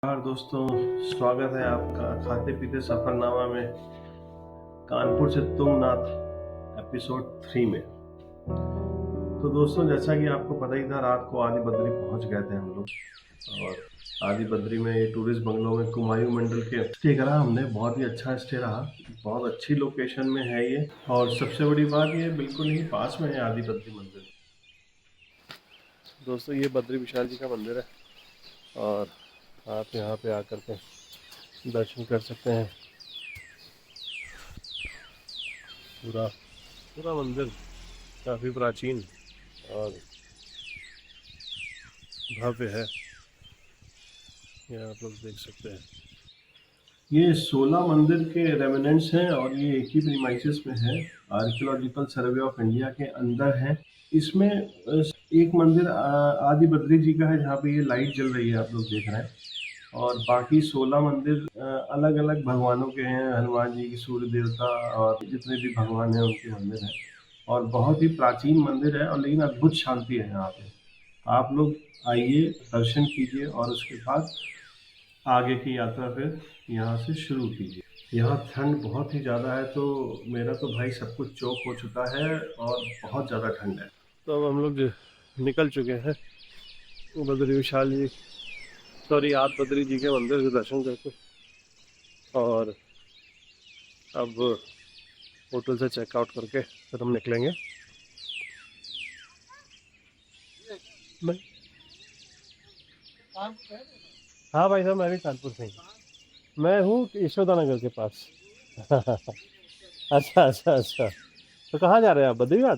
नमस्कार दोस्तों, स्वागत है आपका खाते पीते सफरनामा में कानपुर से तुंगनाथ एपिसोड 3 में। तो दोस्तों, जैसा कि आपको पता ही था, रात को आदि बद्री पहुंच गए थे हम लोग। और आदि बद्री में ये टूरिस्ट बंगलों में कुमायूं मंडल के स्टे करा हमने। बहुत ही अच्छा स्टे रहा, बहुत अच्छी लोकेशन में है ये। और सबसे बड़ी बात, ये बिल्कुल ही पास में है आदि बद्री मंदिर। दोस्तों, ये बद्री विशाल जी का मंदिर है और आप यहाँ पे आकर के दर्शन कर सकते हैं। पूरा पूरा मंदिर काफ़ी प्राचीन और भव्य है, ये आप लोग देख सकते हैं। ये 16 मंदिर के रेमिनेंट्स हैं और ये एक ही प्रीमाइसेस में है। आर्कियोलॉजिकल सर्वे ऑफ इंडिया के अंदर है। इसमें एक मंदिर आदि बद्री जी का है, जहाँ पे ये लाइट जल रही है, आप लोग देख रहे हैं। और बाकी 16 मंदिर अलग अलग भगवानों के हैं। हनुमान जी की, सूर्य देवता और जितने भी भगवान हैं उनके मंदिर हैं। और बहुत ही प्राचीन मंदिर है, और लेकिन अद्भुत शांति है यहाँ पे। आप लोग आइए, दर्शन कीजिए और उसके बाद आगे की यात्रा फिर यहाँ से शुरू कीजिए। यहाँ ठंड बहुत ही ज़्यादा है, तो मेरा तो भाई सब कुछ चौक हो चुका है और बहुत ज़्यादा ठंड है। तो अब हम लोग निकल चुके हैं बद्री विशाल जी, सॉरी, आदि बद्री जी के मंदिर के दर्शन करके। और अब होटल से चेकआउट करके फिर हम निकलेंगे। नहीं, हाँ भाई साहब, मैं भी कानपुर से ही। मैं हूँ यशोदा नगर के पास। अच्छा अच्छा अच्छा, तो कहाँ जा रहे हैं आप, बद्रीनाथ?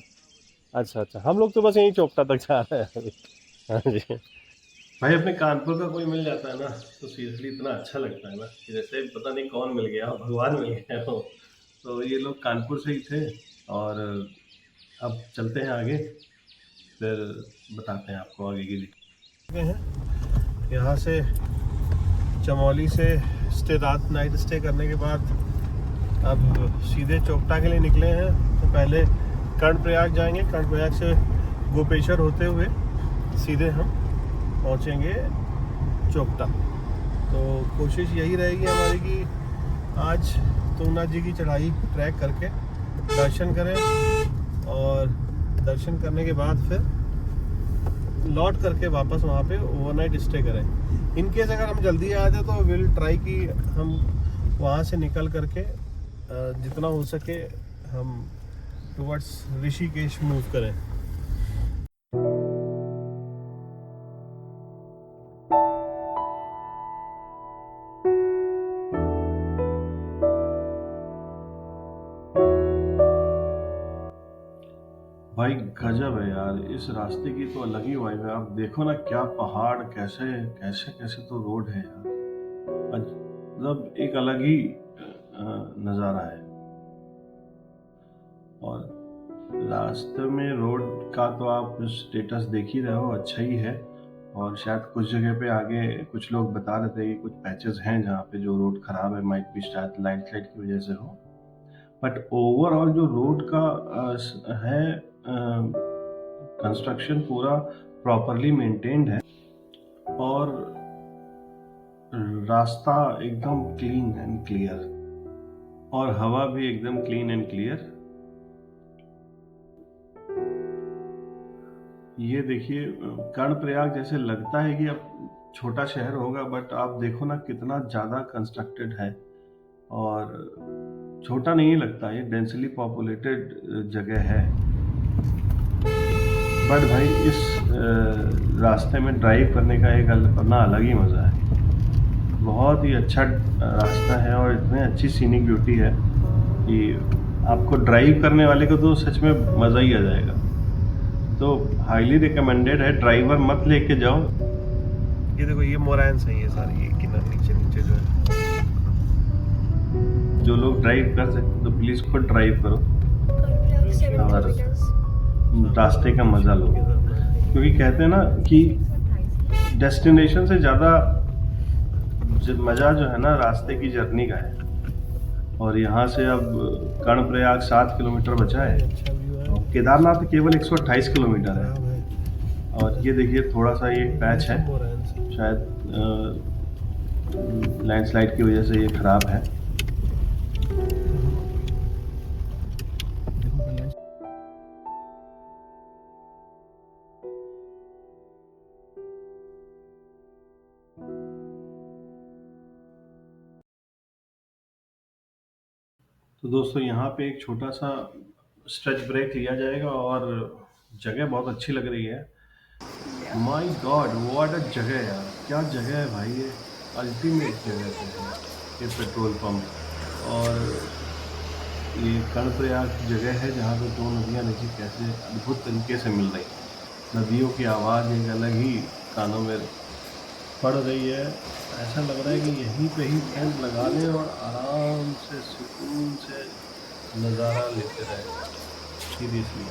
अच्छा अच्छा, हम लोग तो बस यहीं चोपटा तक जा रहे हैं अभी। हाँ जी भाई, अपने कानपुर का कोई मिल जाता है ना, तो सीरियसली इतना अच्छा लगता है ना कि जैसे पता नहीं कौन मिल गया, भगवान मिल गया हो। तो ये लोग कानपुर से ही थे और अब चलते हैं आगे, फिर बताते हैं आपको आगे की दिक्कत। यहाँ से चमोली से रात नाइट स्टे करने के बाद अब सीधे चोपटा के लिए निकले हैं। तो पहले कर्णप्रयाग जाएंगे, कर्णप्रयाग से गोपेश्वर होते हुए सीधे हम पहुँचेंगे चोपटा। तो कोशिश यही रहेगी हमारी कि आज तुंगनाथ जी की चढ़ाई ट्रैक करके दर्शन करें, और दर्शन करने के बाद फिर लौट करके वापस वहाँ पे ओवरनाइट स्टे करें। इनकेस अगर हम जल्दी आ जाए तो विल ट्राई कि हम वहाँ से निकल करके जितना हो सके हम टुवर्ड्स ऋषिकेश मूव करें। भाई गजब है यार, इस रास्ते की तो अलग ही वाइब है। आप देखो ना, क्या पहाड़, कैसे कैसे कैसे तो रोड है यार। मतलब एक अलग ही नज़ारा है। और रास्ते में रोड का तो आप स्टेटस देख ही रहे हो, अच्छा ही है। और शायद कुछ जगह पे आगे कुछ लोग बता रहे थे कि कुछ पैचेस हैं जहाँ पे जो रोड खराब है, माइट भी शायद लैंडस्लाइड की वजह से हो। बट ओवरऑल जो रोड का है कंस्ट्रक्शन, पूरा प्रॉपरली मेंटेन्ड है और रास्ता एकदम क्लीन एंड क्लियर, और हवा भी एकदम क्लीन एंड क्लियर। ये देखिए, कर्णप्रयाग जैसे लगता है कि अब छोटा शहर होगा, बट आप देखो ना कितना ज़्यादा कंस्ट्रक्टेड है। और छोटा नहीं लगता, ये डेंसली पॉपुलेटेड जगह है। बट भाई, इस रास्ते में ड्राइव करने का एक अपना अलग ही मज़ा है। बहुत ही अच्छा रास्ता है और इतनी अच्छी सीनिक ब्यूटी है कि आपको ड्राइव करने वाले को तो सच में मज़ा ही आ जाएगा। तो हाईली रिकमेंडेड है, ड्राइवर मत लेके जाओ। ये देखो, ये मोरैंस है, ये सारी, ये किनारे नीचे नीचे जो है। जो लोग ड्राइव कर सकते तो प्लीज़ खुद ड्राइव करो और रास्ते का मज़ा लो, क्योंकि कहते हैं ना कि डेस्टिनेशन से ज़्यादा मज़ा जो है ना, रास्ते की जर्नी का है। और यहाँ से अब कर्णप्रयाग 7 किलोमीटर बचा है, और केदारनाथ केवल 128 किलोमीटर है। और ये देखिए, थोड़ा सा ये पैच है, शायद लैंडस्लाइड की वजह से ये खराब है। तो दोस्तों यहाँ पे एक छोटा सा स्ट्रेच ब्रेक लिया जाएगा और जगह बहुत अच्छी लग रही है। माय गॉड व्हाट अ जगह है यार, क्या जगह है भाई, ये अल्टीमेट जगह पे है ये पेट्रोल पंप। और ये कर्णप्रयाग की जगह है जहाँ पे दो नदियाँ देखिए कैसे अद्भुत तरीके से मिल रही हैं। नदियों की आवाज़ एक अलग ही कानों में पड़ रही है। ऐसा लग रहा है कि यहीं पे ही टेंट लगा लें और आराम से सुकून से नज़ारा लेते रहे। सीरियसली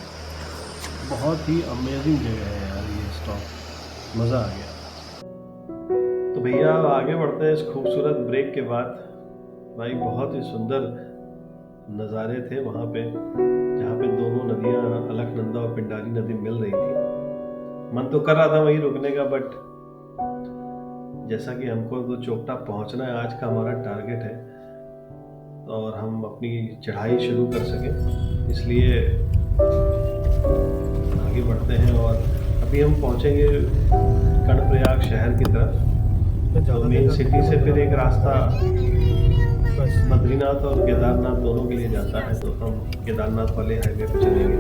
बहुत ही अमेजिंग जगह है यार ये स्टॉप, मज़ा आ गया। तो भैया अब आगे बढ़ते हैं इस खूबसूरत ब्रेक के बाद। भाई बहुत ही सुंदर नज़ारे थे वहाँ पे, जहाँ पे दोनों नदियाँ अलकनंदा और पिंडारी नदी मिल रही थी। मन तो कर रहा था वहीं रुकने का, बट जैसा कि हमको तो चोपटा पहुँचना है, आज का हमारा टारगेट है, और हम अपनी चढ़ाई शुरू कर सकें, इसलिए आगे बढ़ते हैं। और अभी हम पहुँचेंगे कर्णप्रयाग शहर की तरफ। तो मेन सिटी से फिर एक रास्ता बद्रीनाथ और केदारनाथ दोनों के लिए जाता है, तो हम केदारनाथ वाले हाईवे पर चलेंगे।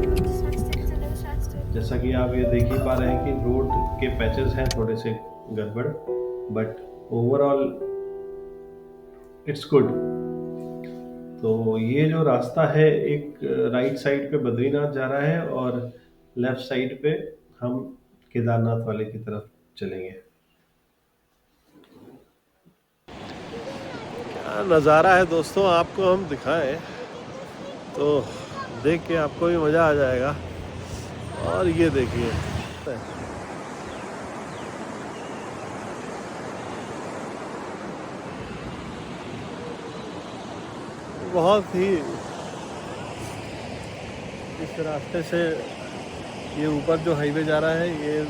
जैसा कि आप ये देख ही पा रहे हैं कि रोड के पैचेस हैं थोड़े से गड़बड़, बट ओवरऑल इट्स गुड। तो ये जो रास्ता है, एक राइट साइड पे बद्रीनाथ जा रहा है और लेफ्ट साइड पे हम केदारनाथ वाले की तरफ चलेंगे। क्या नज़ारा है दोस्तों, आपको हम दिखाएं तो देख के आपको भी मज़ा आ जाएगा। और ये देखिए बहुत ही, इस रास्ते से ये ऊपर जो हाईवे जा रहा है ये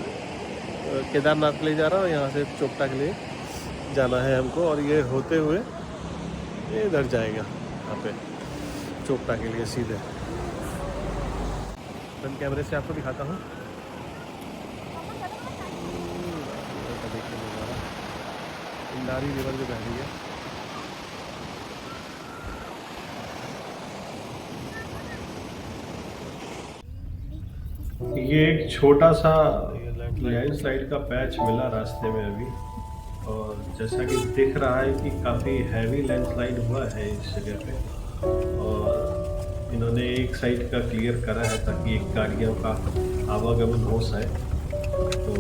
केदारनाथ के लिए जा रहा है, और यहाँ से चोपटा के लिए जाना है हमको, और ये होते हुए ये इधर जाएगा यहाँ पे चोपटा के लिए सीधे। फ्रंट कैमरे से आपको दिखाता हूँ। पिंडारी रिवर जो बह रही है, ये एक छोटा सा लैंडस्लाइड का पैच मिला रास्ते में अभी, और जैसा कि दिख रहा है कि काफ़ी हैवी लैंडस्लाइड हुआ है इस जगह पे, और इन्होंने एक साइड का क्लियर करा है ताकि एक गाड़ियों का आवागमन हो सके। तो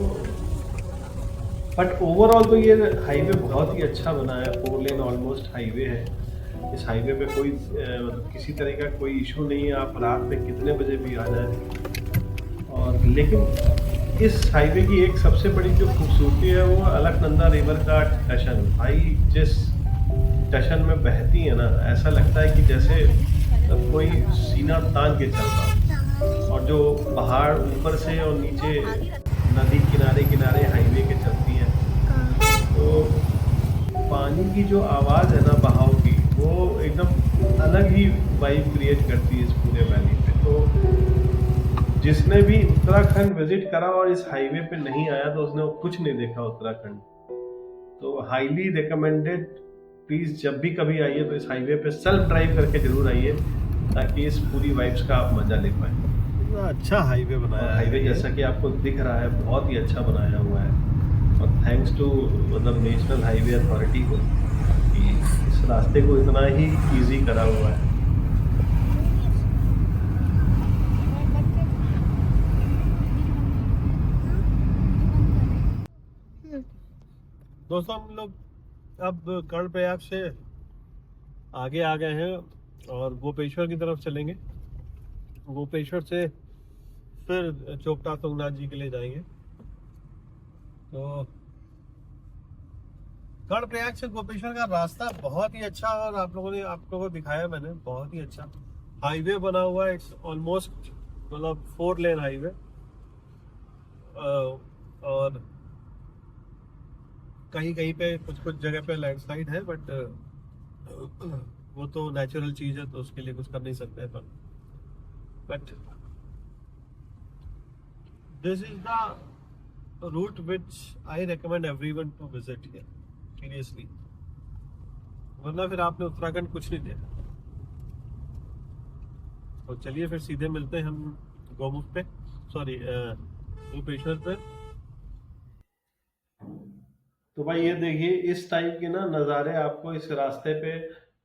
बट ओवरऑल तो ये हाईवे बहुत ही अच्छा बना है, 4 लेन ऑलमोस्ट हाईवे है। इस हाईवे पे कोई मतलब किसी तरह का कोई इशू नहीं है, आप रात में कितने बजे भी आ जाए। और लेकिन इस हाईवे की एक सबसे बड़ी जो खूबसूरती है वो अलकनंदा रिवर का टशन। भाई जिस टशन में बहती है ना, ऐसा लगता है कि जैसे कोई सीना तान के चल रहा, और जो पहाड़ ऊपर से और नीचे नदी किनारे किनारे हाईवे के चलती है, तो पानी की जो आवाज़ है ना बहाव की, वो एकदम अलग ही वाइब क्रिएट करती है इस पूरे वैली पे। तो जिसने भी उत्तराखंड विजिट करा और इस हाईवे पे नहीं आया तो उसने कुछ नहीं देखा उत्तराखंड। तो हाईली रिकमेंडेड, प्लीज जब भी कभी आइए तो इस हाईवे पे सेल्फ ड्राइव करके जरूर आइए, ताकि इस पूरी वाइब्स का आप मजा ले पाए। अच्छा हाईवे बनाया है, हाईवे जैसा कि आपको दिख रहा है बहुत ही अच्छा बनाया हुआ है, और थैंक्स टू मतलब नेशनल हाईवे अथॉरिटी को कि इस रास्ते को इतना ही इजी करा हुआ है। दोस्तों हम लोग अब कर्णप्रयाग से आगे आ गए हैं और गोपेश्वर की तरफ चलेंगे। गोपेश्वर से फिर चोपटा तुंगनाथ जी के लिए जाएंगे। तो कर्णप्रयाग से गोपेश्वर का रास्ता बहुत ही अच्छा, और आप लोगों को दिखाया मैंने, बहुत ही अच्छा हाईवे बना हुआ है। इट्स ऑलमोस्ट मतलब 4 लेन हाईवे, और कहीं कहीं पे कुछ जगह पे लैंडस्लाइड है, बट वो तो नेचुरल चीज है, तो उसके लिए कुछ कर नहीं सकते अपन। But this is the route which I recommend everyone to visit here seriously, वरना फिर आपने उत्तराखंड कुछ नहीं देखा। तो चलिए फिर सीधे मिलते हैं हम गौमुख पे, सॉरी गोपेश्वर पे। तो भाई ये देखिए, इस टाइप के ना नज़ारे आपको इस रास्ते पे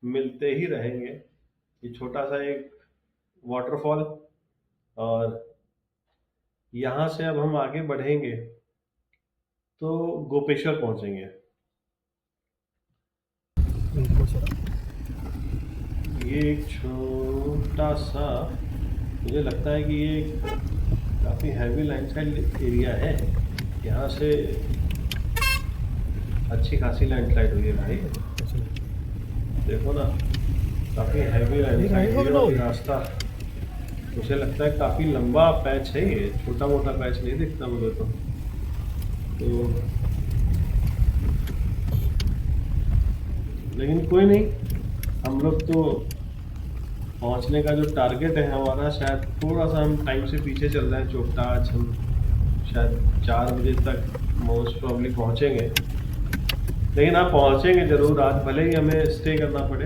मिलते ही रहेंगे। ये छोटा सा एक वाटरफॉल, और यहाँ से अब हम आगे बढ़ेंगे तो गोपेश्वर पहुंचेंगे। ये एक छोटा सा, मुझे लगता है कि ये काफ़ी हैवी लैंडस्लाइड एरिया है। यहाँ से अच्छी खासी लैंडस्लाइड हुई है भाई, देखो ना, काफ़ी हैवी लैंडस्लाइड है। और रास्ता मुझे लगता है काफ़ी लंबा पैच है, ये छोटा मोटा पैच नहीं दिखता मुझे तो। लेकिन कोई नहीं, हम लोग तो पहुंचने का जो टारगेट है हमारा, शायद थोड़ा सा हम टाइम से पीछे चल रहे हैं चोपटा। आज हम शायद 4 बजे तक मोस्ट प्रॉब्ली पहुंचेंगे, लेकिन आप पहुंचेंगे ज़रूर। आज भले ही हमें स्टे करना पड़े,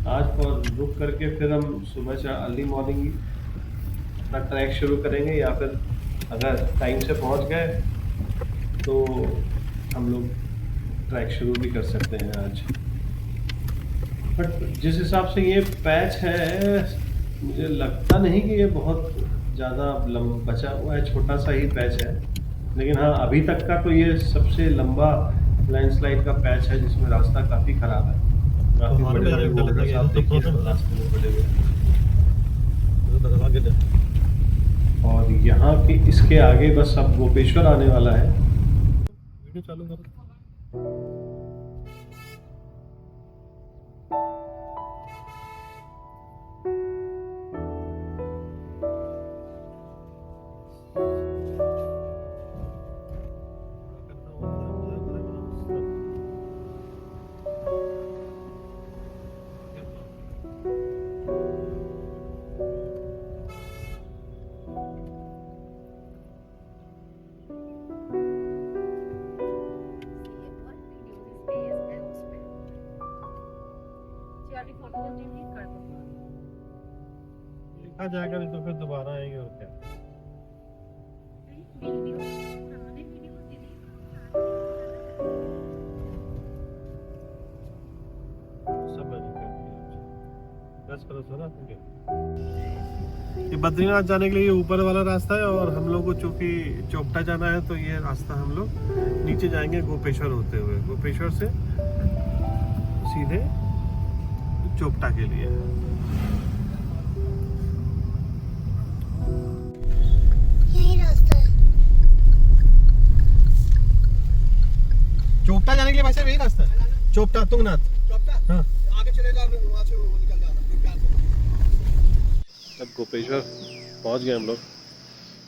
आज पर रुक करके फिर हम सुबह से अर्ली मॉर्निंग अपना ट्रैक शुरू करेंगे, या फिर अगर टाइम से पहुंच गए तो हम लोग ट्रैक शुरू भी कर सकते हैं आज। बट जिस हिसाब से ये पैच है, मुझे लगता नहीं कि ये बहुत ज़्यादा लंबा बचा हुआ है, छोटा सा ही पैच है। लेकिन हाँ, अभी तक का तो ये सबसे लंबा लैंडस्लाइड का पैच है, जिसमें रास्ता काफ़ी ख़राब है। काफ़ी बड़े-बड़े बोल्डर्स आप देखिए रास्ते में पड़े हुए। और यहाँ के इसके आगे बस अब गोपेश्वर आने वाला है। वीडियो चालू करो। देखा जाएगा, नहीं तो फिर दोबारा आएंगे और क्या। सब बस करो थोड़ा। ये बद्रीनाथ जाने के लिए ऊपर वाला रास्ता है, और हम लोग को चूंकि चोपटा जाना है तो ये रास्ता हम लोग नीचे जाएंगे गोपेश्वर होते हुए। गोपेश्वर से सीधे चोपटा के लिए। यही रास्ता है चोपटा जाने के लिए। भाई साहब यही रास्ता है, चोपटा तुंगनाथ। हाँ, आगे चलेगा, वहां से वो निकल जाना। अब गोपेश्वर पहुंच गए हम लोग।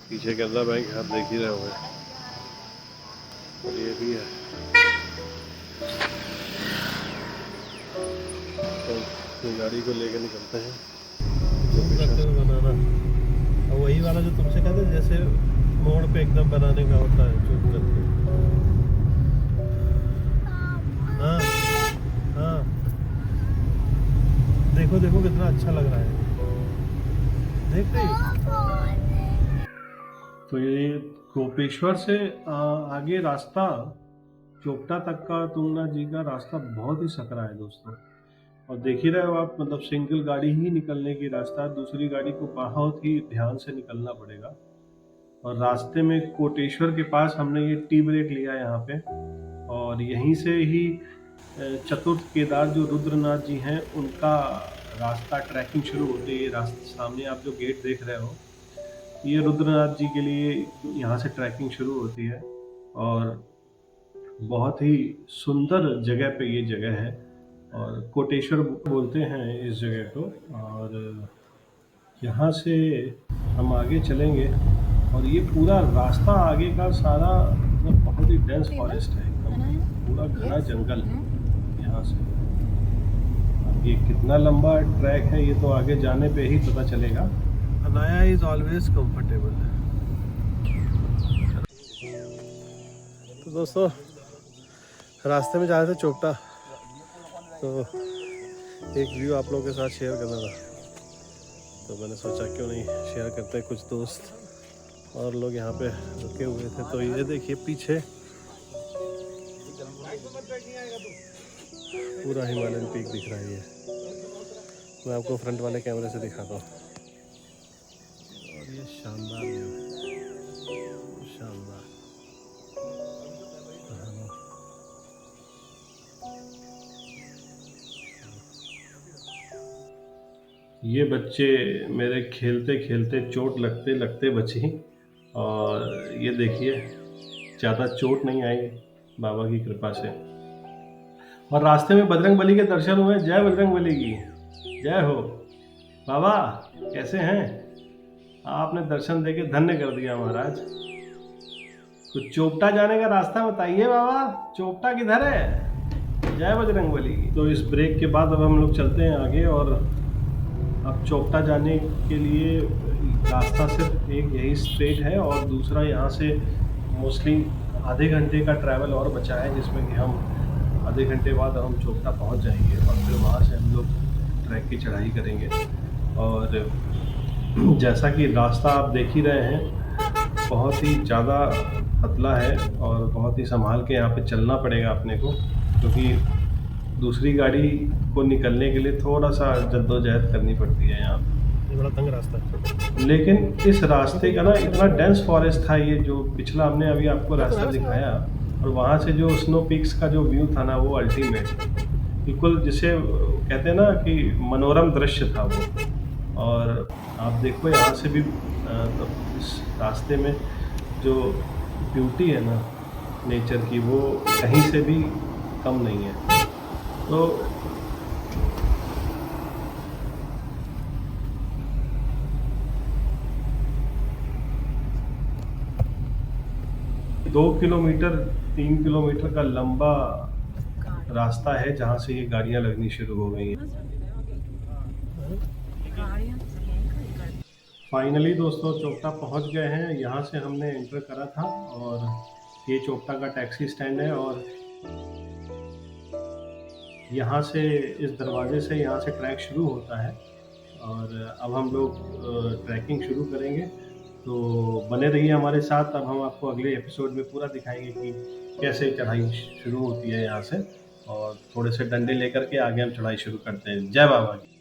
पीछे कैनरा बैंक आप देख ही रहे होंगे, और ये भी है। तो गाड़ी को लेकर निकलते हैं। बनाना, और वही वाला जो तुमसे कहते जैसे मोड़ पे एकदम बनाने का होता है, चुप करके। हाँ हाँ, देखो देखो कितना अच्छा लग रहा है, देख रही हो? तो ये गोपेश्वर से आगे रास्ता चोपटा तक का तुंगनाथ जी का रास्ता बहुत ही सकरा है दोस्तों। और देख ही रहे हो आप, मतलब सिंगल गाड़ी ही निकलने की रास्ता, दूसरी गाड़ी को बहुत ही ध्यान से निकलना पड़ेगा। और रास्ते में कोटेश्वर के पास हमने ये टी ब्रेक लिया यहाँ पे, और यहीं से ही चतुर्थ केदार जो रुद्रनाथ जी हैं उनका रास्ता ट्रैकिंग शुरू होती है। ये रास्ते सामने आप जो गेट देख रहे हो, ये रुद्रनाथ जी के लिए यहाँ से ट्रैकिंग शुरू होती है। और बहुत ही सुंदर जगह पे ये जगह है, और कोटेश्वर बोलते हैं इस जगह को। और यहाँ से हम आगे चलेंगे, और ये पूरा रास्ता आगे का सारा मतलब बहुत ही डेंस फॉरेस्ट है, एकदम पूरा घना जंगल यहाँ से। अब ये कितना लंबा ट्रैक है ये तो आगे जाने पे ही पता चलेगा। Anaya is always comfortable. तो दोस्तों रास्ते में जा रहे थे चोपटा, तो एक व्यू आप लोगों के साथ शेयर करना था, तो मैंने सोचा क्यों नहीं शेयर करते। कुछ दोस्त और लोग यहाँ पे रुके हुए थे, तो ये देखिए पीछे पूरा हिमालयन पीक दिख रहा है। ये मैं आपको फ्रंट वाले कैमरे से दिखाता हूँ। और ये शानदार व्यू, शानदार। ये बच्चे मेरे खेलते खेलते चोट लगते लगते बची, और ये देखिए ज़्यादा चोट नहीं आई बाबा की कृपा से। और रास्ते में बजरंगबली के दर्शन हुए। जय बजरंगबली की जय हो। बाबा कैसे हैं? आपने दर्शन देके धन्य कर दिया महाराज। तो चोपटा जाने का रास्ता बताइए बाबा, चोपटा किधर है? जय बजरंगबली की। तो इस ब्रेक के बाद अब हम लोग चलते हैं आगे, और अब चोपटा जाने के लिए रास्ता सिर्फ एक यही स्ट्रेट है, और दूसरा यहाँ से मोस्टली आधे घंटे का ट्रैवल और बचा है, जिसमें कि हम आधे घंटे बाद हम चोपटा पहुँच जाएंगे, और फिर वहाँ से हम लोग ट्रैक की चढ़ाई करेंगे। और जैसा कि रास्ता आप देख ही रहे हैं, बहुत ही ज़्यादा पतला है, और बहुत ही संभाल के यहाँ पे चलना पड़ेगा अपने को, क्योंकि दूसरी गाड़ी को निकलने के लिए थोड़ा सा जद्दोजहद करनी पड़ती है यहाँ पे। ये बड़ा तंग रास्ता है, लेकिन इस रास्ते का ना इतना डेंस फॉरेस्ट था। ये जो पिछला हमने अभी आपको रास्ता दिखाया, और वहाँ से जो स्नो पीक्स का जो व्यू था ना, वो अल्टीमेट, बिल्कुल जिसे कहते हैं ना कि मनोरम दृश्य था वो। और आप देखो यहाँ से भी तो इस रास्ते में जो ब्यूटी है ना नेचर की, वो कहीं से भी कम नहीं है। तो 2 किलोमीटर 3 किलोमीटर का लंबा रास्ता है, जहाँ से ये गाड़ियाँ लगनी शुरू हो गई हैं। फाइनली दोस्तों चोपटा पहुँच गए हैं। यहाँ से हमने एंटर करा था, और ये चोपटा का टैक्सी स्टैंड है, और यहाँ से इस दरवाजे से यहाँ से ट्रैक शुरू होता है। और अब हम लोग ट्रैकिंग शुरू करेंगे, तो बने रहिए हमारे साथ। अब हम आपको अगले एपिसोड में पूरा दिखाएंगे कि कैसे चढ़ाई शुरू होती है यहाँ से, और थोड़े से डंडे लेकर के आगे हम चढ़ाई शुरू करते हैं। जय बाबा की।